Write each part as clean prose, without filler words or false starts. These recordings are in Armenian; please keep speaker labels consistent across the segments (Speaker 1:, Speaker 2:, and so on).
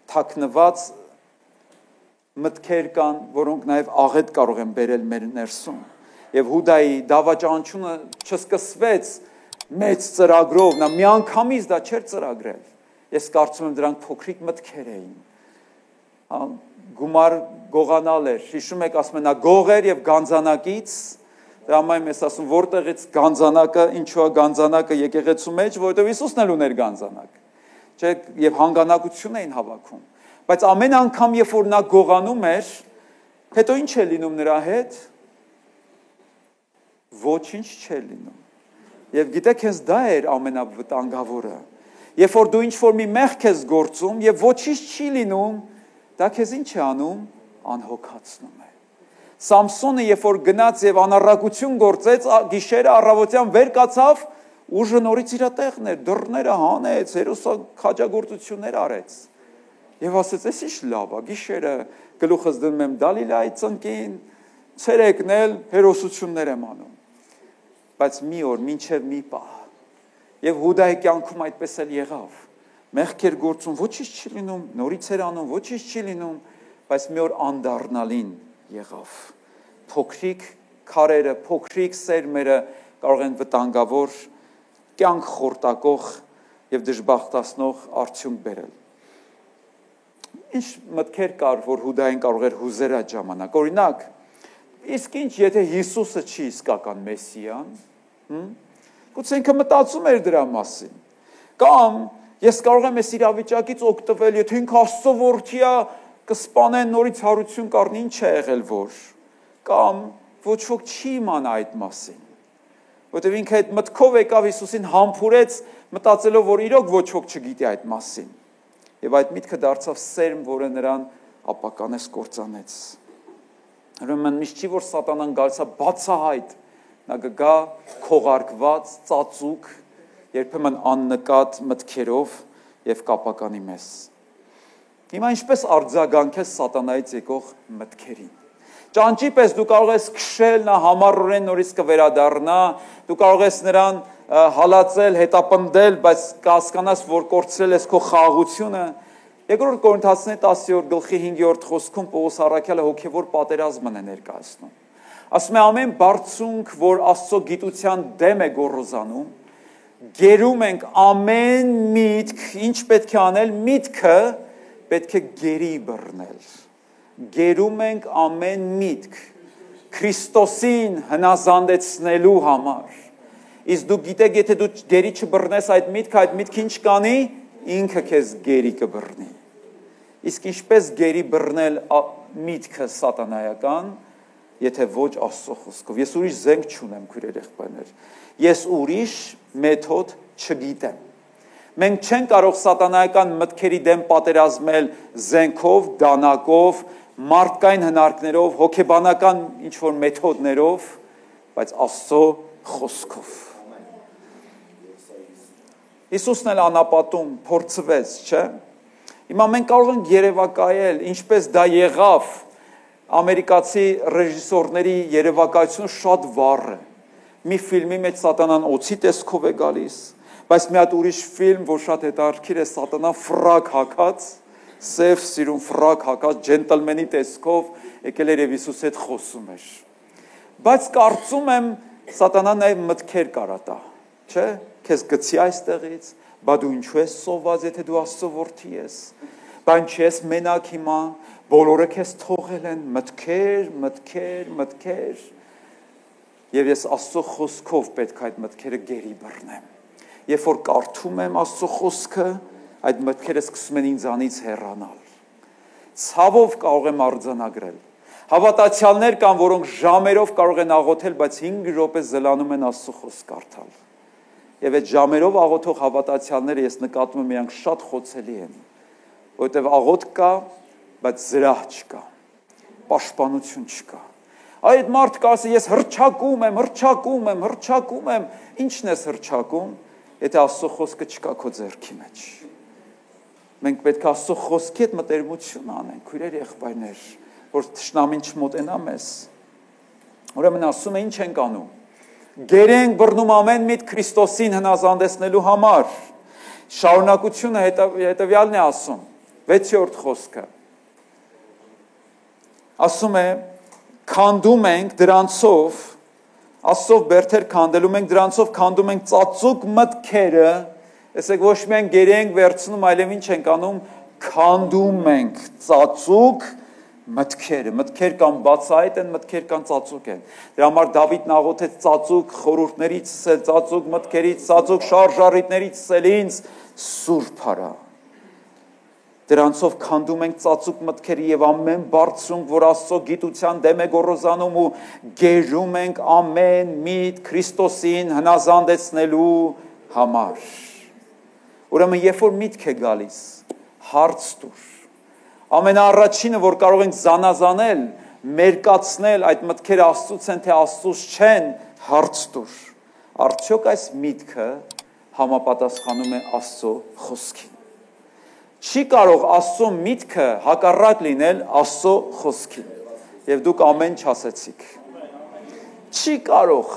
Speaker 1: թաքնված մտքեր կան, որոնք նաև աղետ կարող են բերել մեր ներսում։ Եվ Հուդայի դավաճանությունը չսկսվեց մեծ ծրագրով, նա միանգամից դա չէր ծրագրել։ Ես կարծում եմ դրանք փոքրիկ մտքեր էին։ Գումար գողանալ էր, հիշում եք, ասում են նա գող էր եւ գանձանակից, դրա համար ես ասում որտեղից գանձանակը, ինչու է գանձանակը եկեղեցու մեջ, որովհետեւ Հիսուսն էլ ուներ գանձանակ։ Չէ, եւ հանգանակություն էին հավաքում։ Բայց ամեն անգամ, երբ որ նա գողանում էր, հետո ինչ է լինում նրա հետ։ Ոչինչ չէ լինում։ Եվ գիտեք, հենց դա էր ամենավտանգավորը։ Երբ որ դու ինչ-որ մի մեղք ես գործում եւ ոչինչ չի լինում, դա քեզ ինչ է անում, անհոգացնում է։ Սամսոնը երբ որ գնաց եւ անառակություն գործեց, գիշերը առավոտյան վեր կացավ, ուժը նորից իր տեղն էր, դռները հանեց, հերոսա քաջագործություններ արեց։ Եվ ասեց, «Էս ինչ լավ է, գիշերը գլուխս դնում եմ Դալիլայի ծնկին, ցերեկն էլ հերոսություններ եմ անում»։ Բայց մի օր, մինչև մի պահ, եւ Հուդայի կյանքում այդպես էլ եղավ։ Մեղքեր գործում, ոչինչ չի լինում, նորից էր անում, ոչինչ չի լինում, բայց մի օր անդառնալին եղավ։ Փոքրիկ քարերը, փոքրիկ սերմերը կարող են վտանգավոր, կյանք խորտակող եւ դժբախտացնող արդյունք բերել։ Ինչ մտքեր կար, որ Հուդային կարող էր հուզել այդ ժամանակ։ Օրինակ, իսկ ինչ, եթե Հիսուսը չի իսկական Մեսիան, գուցե ինքը մտածում էր դրա մասին։ Կամ ես կարող եմ այս իրավիճակից օգտվել, եթե ինքը Աստծո որդի է, կսպանեն նորից հարություն կառնի, ինչ է եղել որ։ Կամ ոչ ոք չի իմանա այդ մասին։ Որտեւ ինքը այդ մտքով եկավ Հիսուսին համբուրեց, մտածելով, որ իրոք ոչ ոք չգիտի այդ մասին։ Եվ այդ միտքը դարձավ սերմ, որը նրան ապականես կործանեց։ Ուրեմն միշտ չի որ սատանան գալիս է բացահայտ, նա կգա քողարկված, ծածուկ, երբեմն աննկատ մտքերով եւ կապականի մեզ։ Հիմա ինչպես արձագանքես սատանայից եկող մտքերին։ Ճանճի պես դու կարող ես քշել, նա համառորեն նորից կվերադառնա, դու կարող ես նրան հալածել, հետապնդել, բայց կհասկանաս, որ կորցրել ես քո խաղաղությունը։ Երկրորդ Կորինթացիների 10-5 խոսքում Պողոս առաքյալը հոգևոր պատերազմն է ներկայացնում։ Ասում է ամեն բարձունք, որ Աստծո գիտության դեմ է գոռոզանում, գերում ենք ամեն միտք, ինչ պետք է անել, միտքը պետք է գերի բռնել։ Գերում ենք ամեն միտք Քրիստոսին հնազանդեցնելու համար։ Իսկ դու գիտեք, եթե դու գերի չբռնես այդ միտքը ինչ կանի, ինքը քեզ գերի կբռնի։ Իսկ ինչպես գերի բռնել միտքը սատանայական, եթե ոչ Աստծո խոսքով։ Ես ուրիշ զենք չունեմ, քույրեր եղբայրներ։ Ես ուրիշ մեթոդ չգիտեմ։ Մենք չենք կարող սատանայական մտքերի դեմ պատերազմել զենքով, դանակով, մարդկային հնարքներով, հոգեբանական ինչ-որ մեթոդներով, բայց Աստծո խոսքով։ Հիսուսն էլ անապատում փորձվեց, չէ՞։ Հիմա մենք կարող ենք երևակայել, ինչպես դա եղավ, ամերիկացի ռեժիսորների երևակայությունը շատ վառ է։ Մի ֆիլմի մեջ սատանան օծի տեսքով է գալիս, բայց մի հատ ուրիշ ֆիլմ, որ շատ հետաքրքիր է, սատանան ֆրակ հագած, սև սիրուն ֆրակ հագած, ջենտլմենի տեսքով եկել էր եւ Հիսուսի հետ խոսում էր։ Բայց կարծում եմ սատանան նաև մտքեր կարա, չէ՞, քեզ գցի այստեղից, բա դու ինչու ես սոված, եթե դու Աստծո որդի ես։ Բան չես մենակ հիմա, բոլորը քեզ թողել են, մտքեր։ Եվ ես Աստծո խոսքով պետք է այդ մտքերը գերի բռնեմ։ Երբ որ կարդում եմ Աստծո խոսքը, այդ մտքերը սկսում են ինձանից հեռանալ։ Ցավով կարող եմ արձանագրել։ Հավատացյալներ կան, որոնք ժամերով կարող են աղոթել, բայց 5 րոպե զլանում են Աստծո խոսք կարդալ։ Եվ այդ ժամերով աղոթող հավատացյալները ես նկատում եմ իրանք շատ խոցելի են, որովհետև աղոթք կա, բայց զրահ չկա, պաշտպանություն չկա։ Այդ մարդը ասի, ես հռչակում եմ, ինչն ես հռչակում, եթե Աստծո խոսքը չկա քո ձեռքի մեջ։ Մենք պետք է Աստծո խոսքի հետ մտերմություն անենք, քույրեր եղբայրներ, որ թշնամին չմոտենա մեզ։ Ուրեմն ասում է, ինչ ենք անում։ Գերենք բռնում ամեն միտ Քրիստոսին հնազանդեցնելու համար։ Շարունակությունը հետևյալն է ասում. 6-րդ խոսքը։ Ասում է, քանդում ենք դրանցով, Աստծով բերդեր քանդելու մենք դրանցով քանդում ենք ծածուկ մտքերը, ասեք ոչ միայն գերենք վերցնում, այլև ինչ ենք անում, քանդում ենք ծածուկ մտքերը, մտքեր կան բացահայտ են, մտքեր կան ծածուկ են։ Դրա համար Դավիթն աղոթեց ծածուկ խորհուրդներից ցել, ծածուկ մտքերից, ծածուկ շարժառիթներից ցել ինձ սուրբ արա։ Դրանցով քանդում ենք ծածուկ մտքերը եւ ամեն բարձունք, որ Աստծո գիտության դեմ է գոռոզանում ու գերում ենք ամեն միտ Քրիստոսին հնազանդեցնելու համար։ Ուրեմն երբ որ միտք է գալիս, հարց տուր։ Ամենաառաջինը, որ կարող ենք զանազանել, մերկացնել այդ մտքերը Աստծուց են, թե Աստծուց չեն, հարց տուր։ Արդյոք այս միտքը համապատասխանում է Աստծո խոսքին։ Չի կարող Աստծո միտքը հակառակ լինել Աստծո խոսքին։ Եվ դուք ամեն չասեցիք։ Չի կարող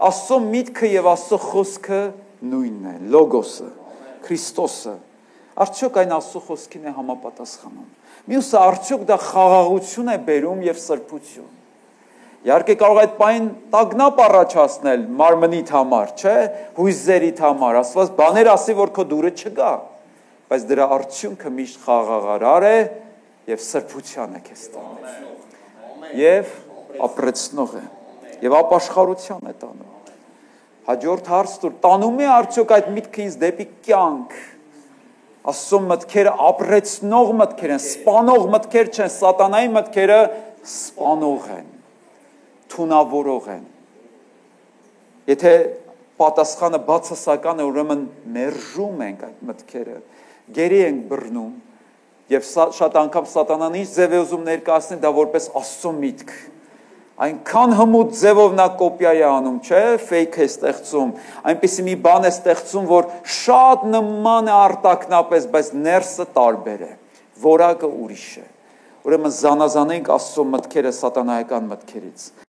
Speaker 1: Աստծո միտքը եւ Աստծո խոսքը նույնն է, լոգոսը, Քրիստոսը։ Արդյոք այն Աստծո խոսքին է համապատասխանում։ Մյուսը արդյոք դա խաղաղություն է բերում եւ սրբություն։ Իհարկե կարող է այդ բան տագնապ առաջացնել մարմնիդ համար, չէ՞, հույզերիդ համար, ասված բաներ ասի, որ քո դուրը չգա, բայց դրա արդյունքը միշտ խաղաղարար է եւ սրբության է քեզ տանում։ Եվ ապրեցնող է եւ ապաշխարության է տանում։ Հաջորդ հարց դուր տանում է արդյոք այդ միտքը ինձ դեպի կյանք։ Աստծո մտքերը ապրեցնող մտքեր են, սպանող մտքեր չեն, սատանայի մտքերը սպանող են, թունավորող են։ Եթե պատասխանը բացասական է, ուրեմն մերժում ենք այդ մտքերը, գերի ենք բռնում եւ շատ անգամ սատանան ինչ ձև է ուզում ներկայացնել դա որպես Աստծո միտք։ Այնքան հմուտ ձևով նա կոպիա է անում, չէ, fake է ստեղծում, այնպիսի մի բան է ստեղծում, որ շատ նման է արտակնապես, բայց ներսը տարբեր է, որակը ուրիշ է։ Ուրեմն զանազանենք Աստծո մտքերը սատանայական մտքերից։